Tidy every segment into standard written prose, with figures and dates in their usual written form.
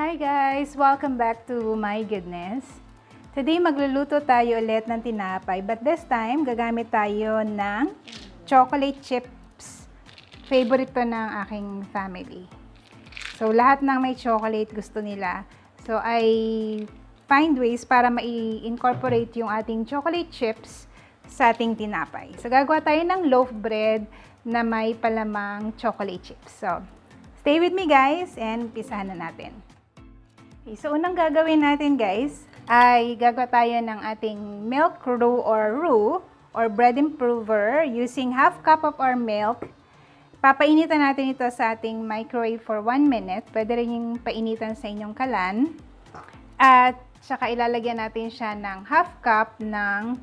Hi guys! Welcome back to My Goodness. Today magluluto tayo ulit ng tinapay, but this time gagamit tayo ng chocolate chips. Favorite to ng aking family. So lahat ng may chocolate gusto nila. So I find ways para ma-incorporate yung ating chocolate chips sa ating tinapay. So gagawa tayo ng loaf bread na may palamang chocolate chips. So stay with me guys and umpisahan na natin. Okay, so unang gagawin natin guys ay gagawa tayo ng ating milk roux or bread improver using half cup of our milk. Papainitan natin ito sa ating microwave for 1 minute. Pwede rin yung painitan sa inyong kalan. At saka ilalagyan natin siya ng half cup ng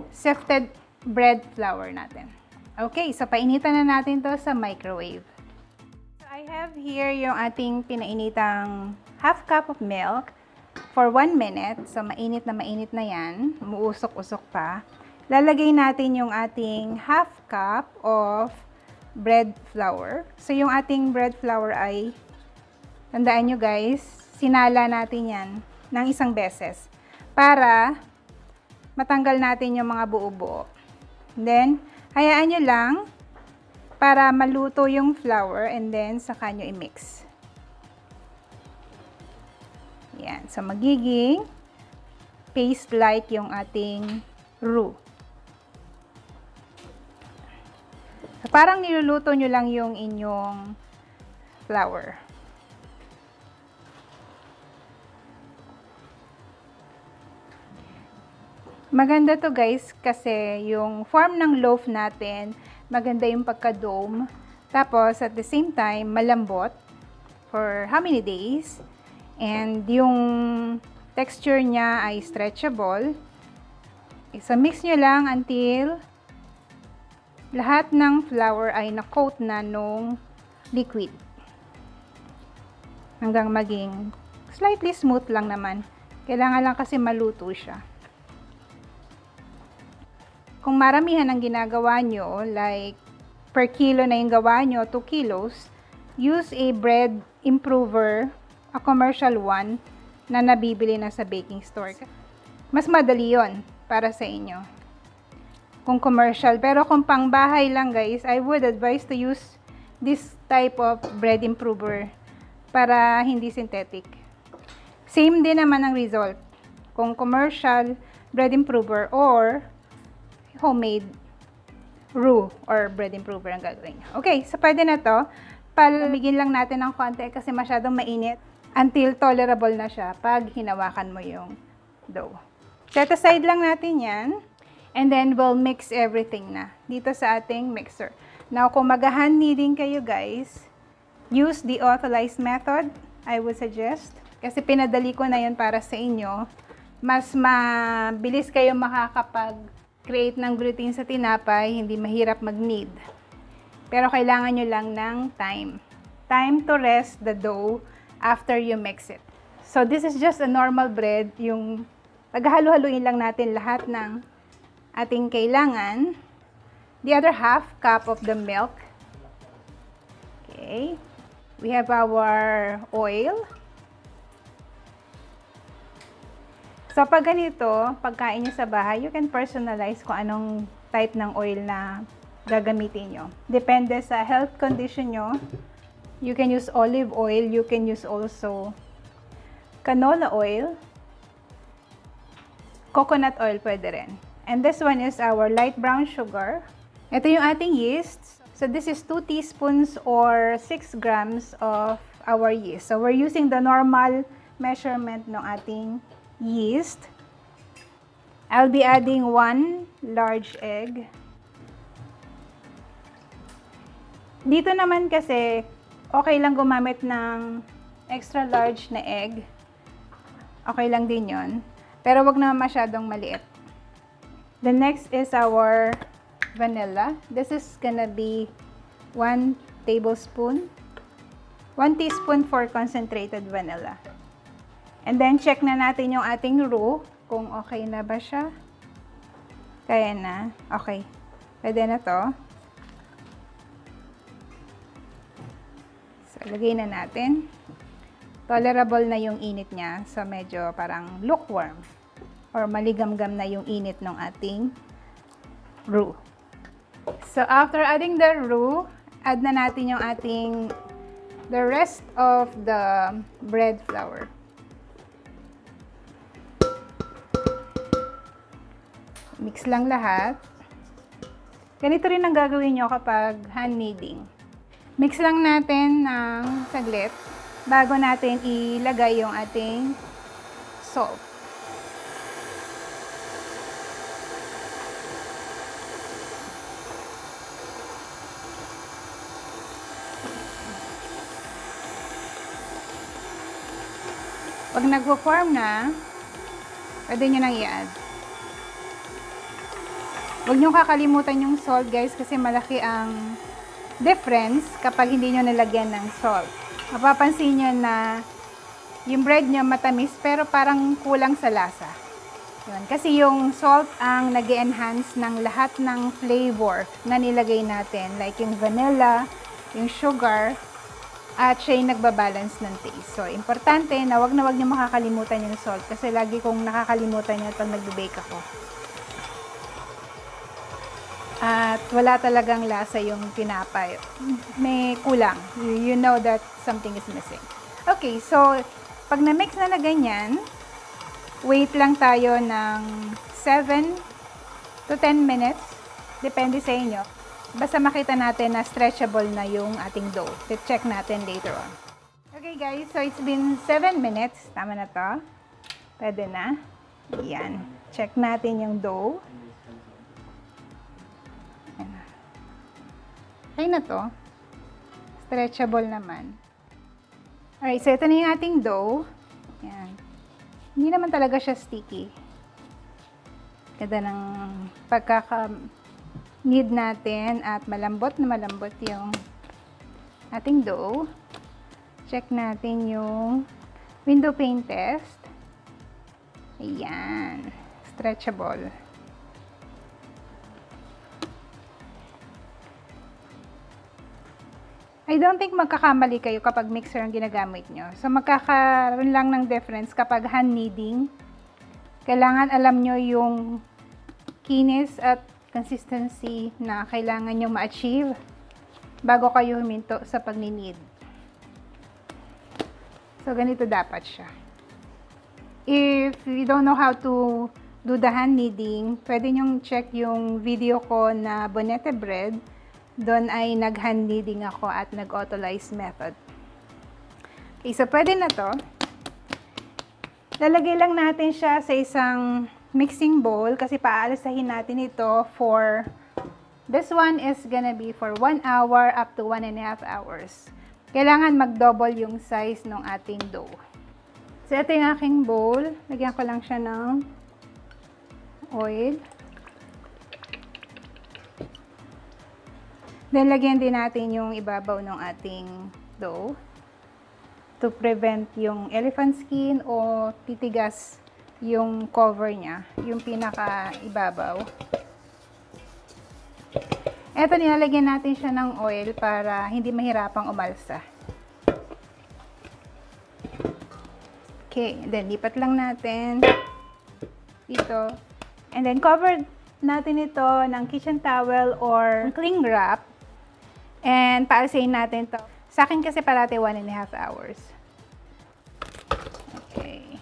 sifted bread flour natin. Okay, so painitan na natin to sa microwave. So I have here yung ating pinainitang half cup of milk for 1 minute. So, mainit na yan. Umuusok-usok pa. Lalagay natin yung ating half cup of bread flour. So, yung ating bread flour ay, tandaan nyo guys, sinala natin yan ng isang beses para matanggal natin yung mga buo-buo. Then, hayaan nyo lang para maluto yung flour and then saka nyo i-mix. Yan. So, magiging paste-like yung ating roux. So, parang niluluto nyo lang yung inyong flour. Maganda to guys kasi yung form ng loaf natin, maganda yung pagka-dome. Tapos, at the same time, malambot for how many days? And yung texture niya ay stretchable. So, mix nyo lang until lahat ng flour ay na-coat na nung liquid. Hanggang maging slightly smooth lang naman. Kailangan lang kasi maluto siya. Kung maramihan ang ginagawa nyo, like per kilo na yung gawa nyo, 2 kilos, use a bread improver, a commercial one na nabibili na sa baking store. Mas madali yon para sa inyo kung commercial. Pero kung pang bahay lang guys, I would advise to use this type of bread improver para hindi synthetic. Same din naman ang result kung commercial bread improver or homemade roux or bread improver ang gagawin. Okay, so pwede na to. Palamigin lang natin ng konti kasi masyadong mainit until tolerable na siya pag hinawakan mo yung dough. Set aside lang natin yan. And then, we'll mix everything na dito sa ating mixer. Now, kung mag-hand kneading kayo guys, use the authorized method, I would suggest. Kasi pinadali ko na yun para sa inyo. Mas mabilis kayo makakapag-create ng gluten sa tinapay, hindi mahirap mag-knead. Pero kailangan nyo lang ng time. Time to rest the dough after you mix it. So, this is just a normal bread. Yung paghalo-haluin lang natin lahat ng ating kailangan. The other half cup of the milk. Okay. We have our oil. So, pag ganito, pagkain nyo sa bahay, you can personalize kung anong type ng oil na gagamitin nyo. Depende sa health condition nyo. You can use olive oil. You can use also canola oil. Coconut oil pwede rin. And this one is our light brown sugar. Ito yung ating yeast. So this is 2 teaspoons or 6 grams of our yeast. So we're using the normal measurement ng ating yeast. I'll be adding 1 large egg. Dito naman kasi okay lang gumamit ng extra large na egg. Okay lang din yon. Pero wag naman masyadong maliit. The next is our vanilla. This is gonna be 1 tablespoon. 1 teaspoon for concentrated vanilla. And then, check na natin yung ating roux, kung okay na ba siya. Kaya na. Okay. Pwede na to. So, lagay na natin. Tolerable na yung init niya. So, medyo parang lukewarm. Or maligamgam na yung init ng ating roux. So, after adding the roux, add na natin yung the rest of the bread flour. Mix lang lahat. Ganito rin ang gagawin nyo kapag hand kneading. Mix lang natin ng saglit bago natin ilagay yung ating salt. Pag nag-form na, pwede nyo nang i-add. Huwag nyo kakalimutan yung salt, guys, kasi malaki ang difference kapag hindi nyo nilagyan ng salt. Mapapansin nyo na yung bread nyo matamis pero parang kulang sa lasa. Yun. Kasi yung salt ang nag-enhance ng lahat ng flavor na nilagay natin. Like yung vanilla, yung sugar, at siya yung nagbabalance ng taste. So, importante na wag nyo makakalimutan yung salt kasi lagi kong nakakalimutan yun pag nagbe-bake ako. At wala talagang lasa yung tinapay. May kulang. You know that something is missing. Okay, so pag na-mix na ganyan, wait lang tayo ng 7 to 10 minutes. Depende sa inyo. Basta makita natin na stretchable na yung ating dough. Check natin later on. Okay guys, so it's been 7 minutes. Tama na to. Pwede na. Yan. Check natin yung dough. Okay na to. Stretchable naman. Alright, so ito na yung ating dough. Yan. Hindi naman talaga siya sticky. Ganda ng pagkaka-knead natin at malambot na malambot yung ating dough. Check natin yung window pane test. Ayan. Stretchable. I don't think magkakamali kayo kapag mixer ang ginagamit nyo. So, magkakaroon lang ng difference kapag hand kneading. Kailangan alam nyo yung kinis at consistency na kailangan nyo ma-achieve bago kayo huminto sa pag-knead. So, ganito dapat siya. If you don't know how to do the hand kneading, pwede nyong check yung video ko na Bonete Bread. Doon ay nag-hand kneading ako at nag-autolyze method. Okay, so pwede na to. Lalagay lang natin siya sa isang mixing bowl kasi paalisahin natin ito for, this one is gonna be for 1 hour up to 1.5 hours. Kailangan mag-double yung size ng ating dough. So ito yung aking bowl. Lagyan ko lang siya ng oil. Then, lagyan din natin yung ibabaw ng ating dough to prevent yung elephant skin o titigas yung cover niya, yung pinaka-ibabaw. Eto, nilalagyan natin siya ng oil para hindi mahirapang umalsa. Okay, then lipat lang natin dito. And then, cover natin ito ng kitchen towel or cling wrap. And paalisahin natin to. Sa akin kasi parati 1.5 hours. Okay.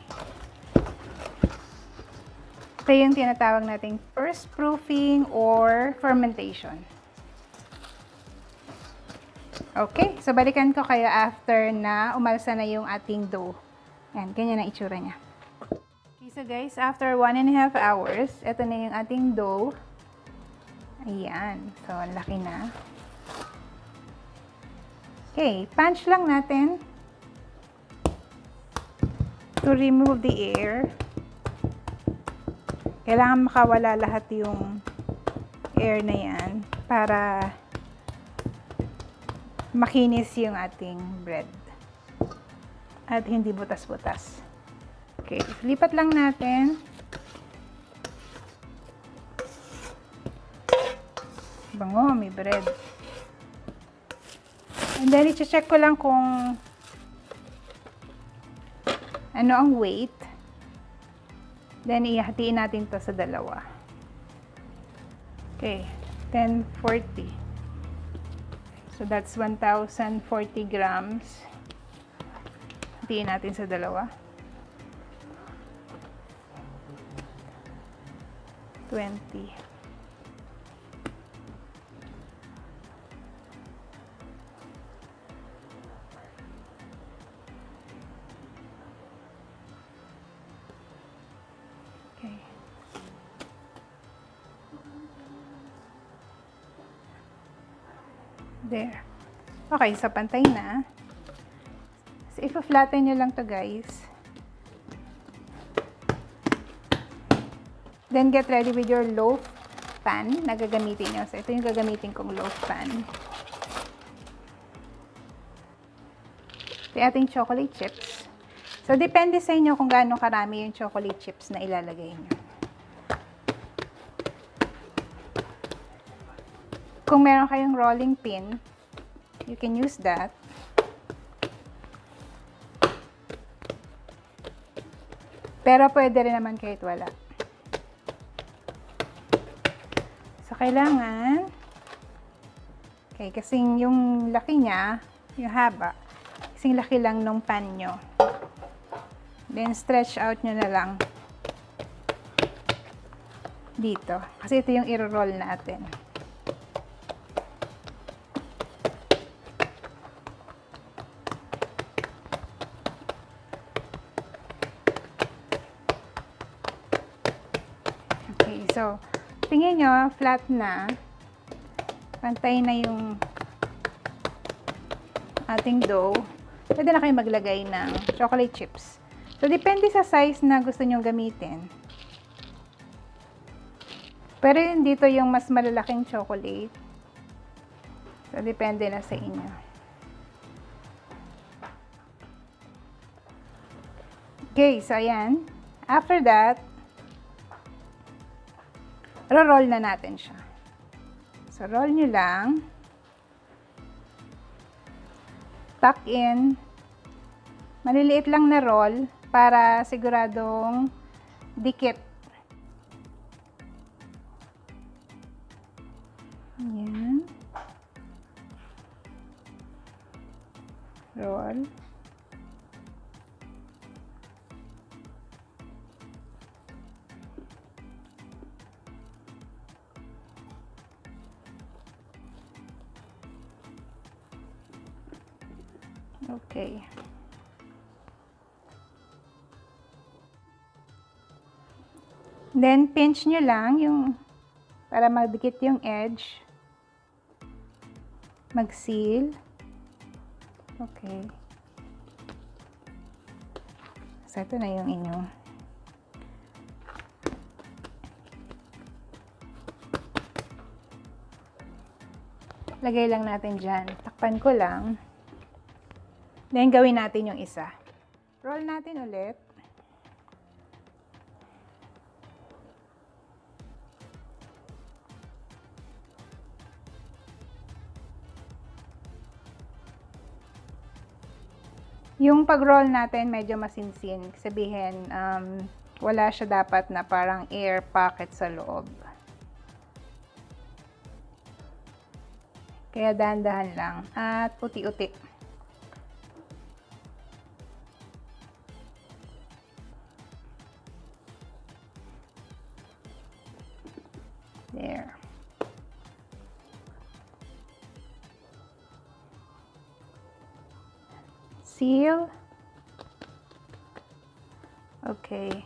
Ito yung tinatawag nating first proofing or fermentation. Okay. So, balikan ko kayo after na umalsa na yung ating dough. Yan. Ganyan ang itsura niya. Okay, so guys, after 1.5 hours, ito na yung ating dough. Ayan. So, laki na. Okay, punch lang natin to remove the air. Kailangan makawala lahat yung air na yan para makinis yung ating bread. At hindi butas-butas. Okay, lipat lang natin. Bango, may bread. And then, i-check ko lang kung ano ang weight. Then, ihatiin natin to sa dalawa. Okay, 1040. So, that's 1,040 grams. Hatiin natin sa dalawa. 20. Okay. There. Okay, so pantay na. So, ipa-flatten nyo lang to, guys. Then, get ready with your loaf pan na gagamitin nyo. So, ito yung gagamitin kong loaf pan. Ito yung ating chocolate chips. So, depende sa inyo kung gaano karami yung chocolate chips na ilalagay nyo. Kung meron kayong rolling pin, you can use that. Pero pwede rin naman kahit wala. So, kailangan, okay, kasing yung laki niya, yung haba, kasing laki lang nung pan nyo. Then, stretch out nyo na lang dito. Kasi ito yung i-roll natin. Okay, so, tingin nyo, flat na. Pantay na yung ating dough. Pwede na kayo maglagay ng chocolate chips. So, depende sa size na gusto nyong gamitin. Pero yun dito yung mas malalaking chocolate. So, depende na sa inyo. Okay, so ayan. After that, roll na natin siya. So, roll nyo lang. Tuck in. Maliliit lang na roll para siguradong dikit. Ayan. Roll. Okay. Then, pinch nyo lang yung para magdikit yung edge. Mag-seal. Okay. So, ito na yung inyong lagay lang natin dyan. Takpan ko lang. Then, gawin natin yung isa. Roll natin ulit. Yung pag-roll natin, medyo masinsin. Sabihin, wala siya dapat na parang air pocket sa loob. Kaya dahan-dahan lang. At uti-uti. There. Seal. Okay.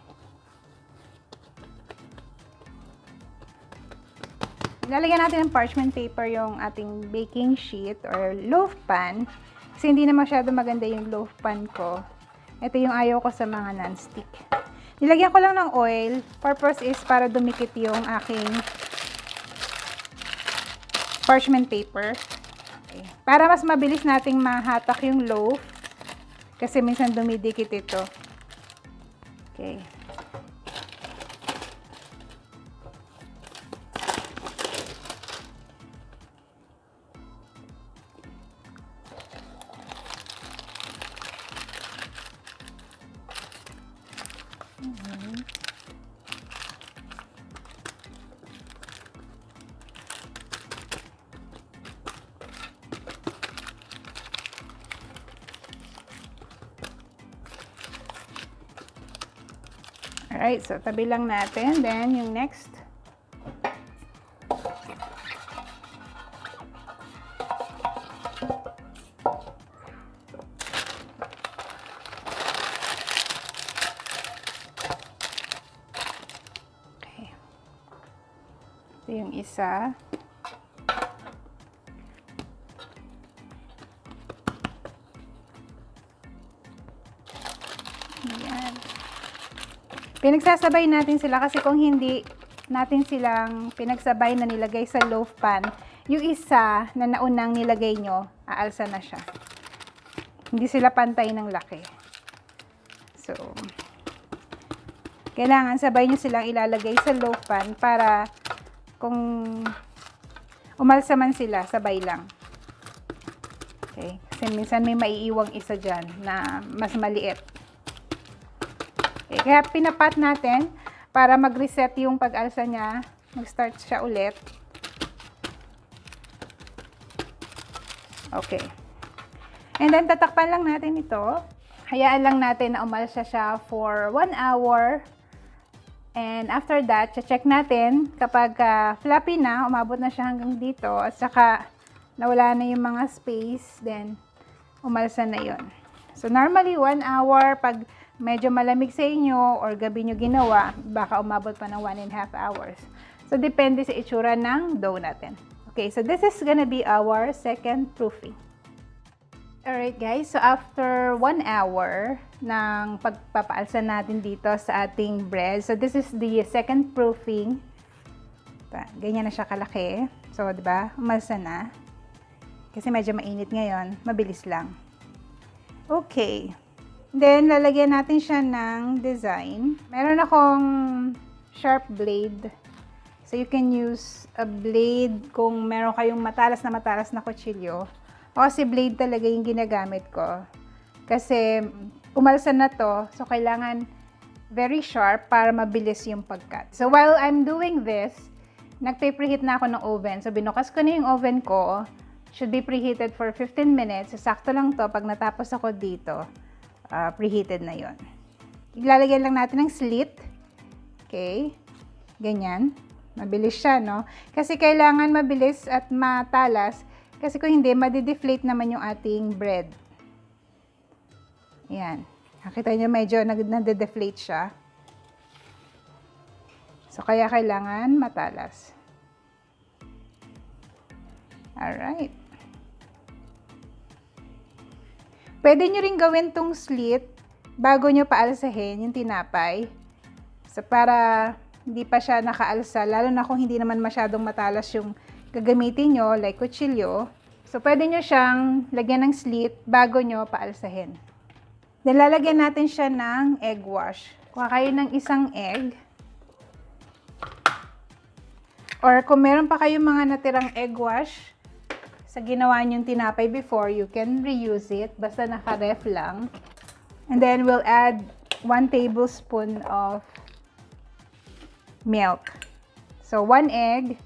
Lalagyan natin ng parchment paper yung ating baking sheet or loaf pan. Kasi hindi na masyado maganda yung loaf pan ko. Ito yung ayaw ko sa mga non-stick. Nilagyan ko lang ng oil. Purpose is para dumikit yung aking parchment paper. Okay. Para mas mabilis nating mahatak yung loaf. Kasi minsan dumidikit ito. Okay. Alright, so tabi lang natin. Then, yung next. Okay. Ito yung isa. Ayan. Pinagsasabay natin sila kasi kung hindi natin silang pinagsabay na nilagay sa loaf pan, yung isa na naunang nilagay nyo, aalsa na siya. Hindi sila pantay ng laki. So, kailangan sabay nyo silang ilalagay sa loaf pan para kung umalsa man sila, sabay lang. Okay? Kasi minsan may maiiwang isa dyan na mas maliit. Okay, kaya pinapat natin para mag-reset yung pag-alsa niya. Mag-start siya ulit. Okay. And then, tatakpan lang natin ito. Hayaan lang natin na umalsa siya for 1 hour. And after that, check natin kapag fluffy na, umabot na siya hanggang dito, at saka nawala na yung mga space, then umalsa na yon. So, normally, 1 hour, pag medyo malamig sa inyo or gabi nyo ginawa, baka umabot pa ng 1.5 hours. So, depende sa itsura ng dough natin. Okay, so this is gonna be our second proofing. Alright guys, so after 1 hour ng pagpapaalsa natin dito sa ating bread, so this is the second proofing. Ganyan na siya kalaki. So, diba, umalsa na. Kasi medyo mainit ngayon, mabilis lang. Okay. Then, lalagyan natin siya ng design. Meron akong sharp blade. So, you can use a blade kung meron kayong matalas na kutsilyo. O kasi blade talaga yung ginagamit ko. Kasi, umalsa na to. So, kailangan very sharp para mabilis yung pagkat. So, while I'm doing this, nagpe-preheat na ako ng oven. So, binukas ko na yung oven ko. Should be preheated for 15 minutes. So, sakto lang to pag natapos ako dito. Preheated na yon. Ilalagyan lang natin ng slit. Okay. Ganyan. Mabilis siya, no? Kasi kailangan mabilis at matalas. Kasi kung hindi, madi-deflate naman yung ating bread. Ayan. Nakita nyo, medyo nade-deflate siya. So, kaya kailangan matalas. Alright. Pwede nyo rin gawin tong slit bago nyo paalsahin yung tinapay. So, para hindi pa siya nakaalsa, lalo na kung hindi naman masyadong matalas yung gagamitin nyo, like kutsilyo. So, pwede nyo siyang lagyan ng slit bago nyo paalsahin. Then, lalagyan natin siya ng egg wash. Kuha kayo ng isang egg. Or kung meron pa kayong mga natirang egg wash, sa ginawa niyong tinapay before, you can reuse it. Basta naka-ref lang. And then, we'll add 1 tablespoon of milk. So, 1 egg.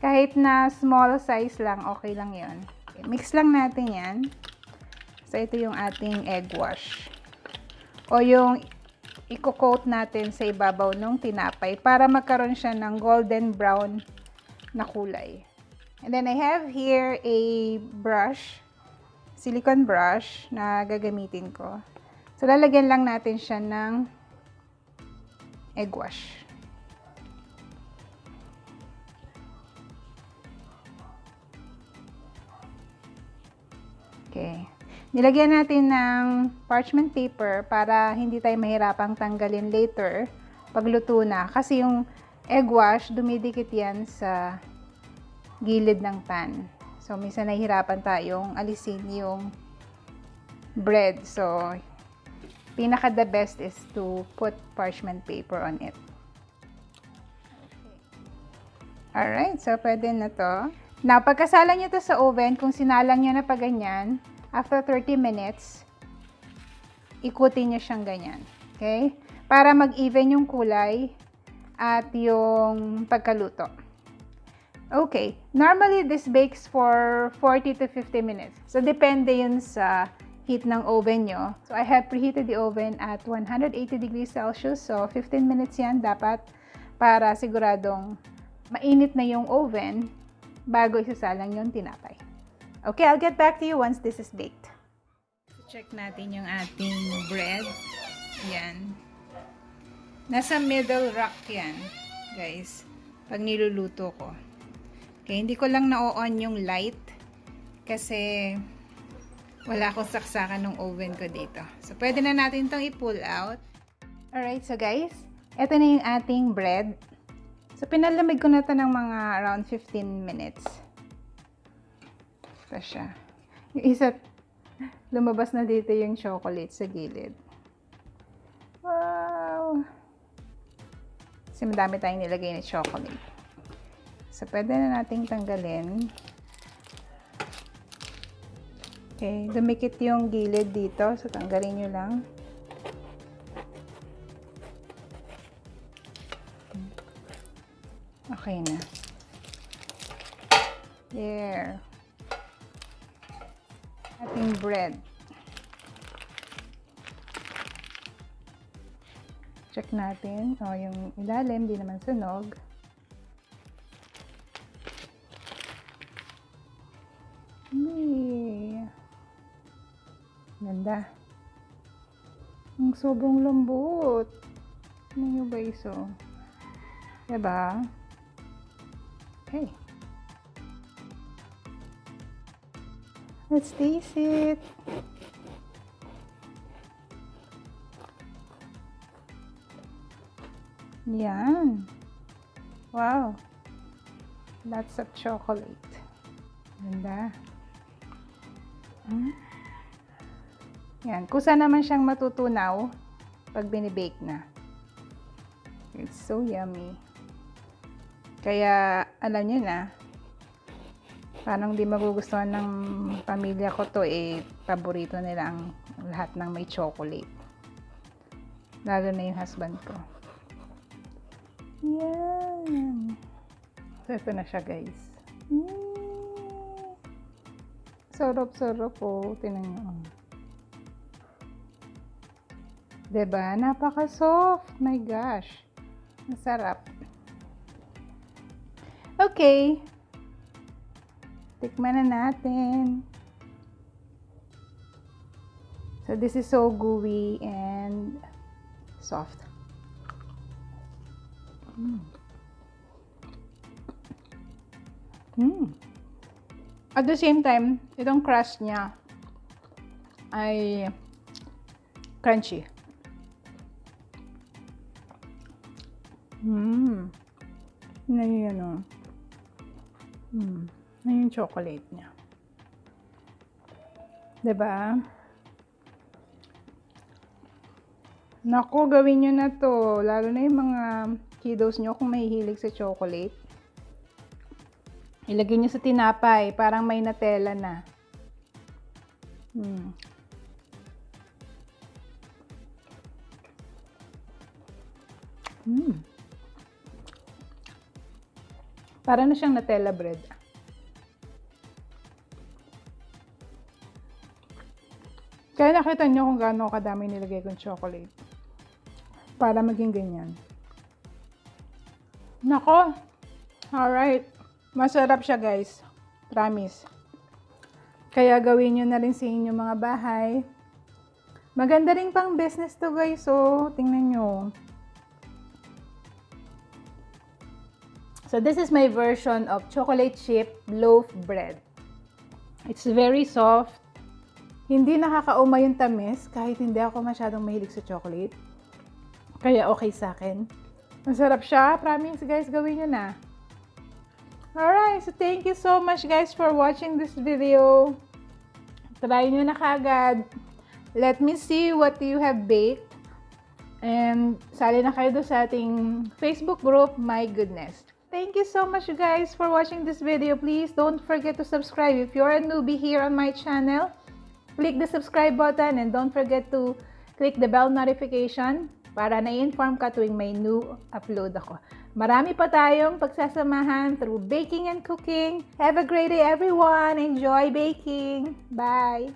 Kahit na small size lang, okay lang yun. Okay, mix lang natin yan. So, ito yung ating egg wash. O yung i-coat natin sa ibabaw ng tinapay para magkaroon siya ng golden brown na kulay. And then, I have here a brush, silicone brush na gagamitin ko. So, lalagyan lang natin siya ng egg wash. Okay. Nilagyan natin ng parchment paper para hindi tayo mahirapang tanggalin later pagluto na. Kasi yung egg wash, dumidikit yan sa gilid ng pan. So, minsan nahihirapan tayong alisin yung bread. So, pinaka the best is to put parchment paper on it. Alright, so pwede na to. Now, pagkasala nyo to sa oven, kung sinalang nyo na pa ganyan, after 30 minutes, ikutin nyo siyang ganyan. Okay? Para mag-even yung kulay at yung pagkaluto. Okay. Normally, this bakes for 40 to 50 minutes. So, depende yun sa heat ng oven nyo. So, I have preheated the oven at 180 degrees Celsius. So, 15 minutes yan dapat para siguradong mainit na yung oven bago isasalang yung tinapay. Okay, I'll get back to you once this is baked. Check natin yung ating bread. Yan. Nasa middle rack yan, guys. Pag niluluto ko. Okay, hindi ko lang na-on yung light kasi wala akong saksakan ng oven ko dito. So, pwede na natin itong i-pull out. Alright, so guys, ito na yung ating bread. So, pinalamig ko na ito ng mga around 15 minutes. Ito siya. Yung isa, lumabas na dito yung chocolate sa gilid. Wow! Kasi madami tayong nilagay na chocolate. So, pwede na nating tanggalin. Okay, dumikit yung gilid dito. So, tanggalin nyo lang. Okay na. There. Ating bread. Check natin. O, yung ilalim, di naman sunog. Ganda. Ang sobrang lambot. Ano nyo ba iso? Diba? Okay. Let's taste it. Yan. Wow. Lots of chocolate. Ganda. Yan. Kusa naman siyang matutunaw pag binibake na. It's so yummy. Kaya, alam niyo na, parang di magugustuhan ng pamilya ko to, paborito nila ang lahat ng may chocolate. Lalo na yung husband ko. Yan. So, ito na siya, guys. Sarap-sarap po. Tingnan nyo. Diba? Napaka-soft. My gosh. Masarap. Okay. Tikman na natin. So, this is so gooey and soft. At the same time, itong crust niya ay crunchy. Yan o. Yan yung chocolate niya. Diba? Naku, gawin nyo na to. Lalo na yung mga kiddos nyo kung mahihilig sa chocolate. Ilagay nyo sa tinapay. Parang may Nutella na. Para na siyang Nutella bread. Kaya nakita nyo kung gaano kadami nilagay kong chocolate. Para maging ganyan. Nako! Alright. Masarap siya, guys. Promise. Kaya gawin nyo na rin sa inyong mga bahay. Maganda rin pang business to, guys. So, tingnan nyo. So, this is my version of chocolate chip loaf bread. It's very soft. Hindi nakakauma yung tamis kahit hindi ako masyadong mahilig sa chocolate. Kaya okay sa akin. Masarap siya. Promise guys, gawin nyo na. Alright, so thank you so much guys for watching this video. Try nyo na kagad. Let me see what you have baked. And sali na kayo doon sa ating Facebook group, My Goodness. Thank you so much guys for watching this video. Please don't forget to subscribe. If you're a newbie here on my channel, click the subscribe button and don't forget to click the bell notification para na-inform ka tuwing may new upload ako. Marami pa tayong pagsasamahan through baking and cooking. Have a great day everyone! Enjoy baking! Bye!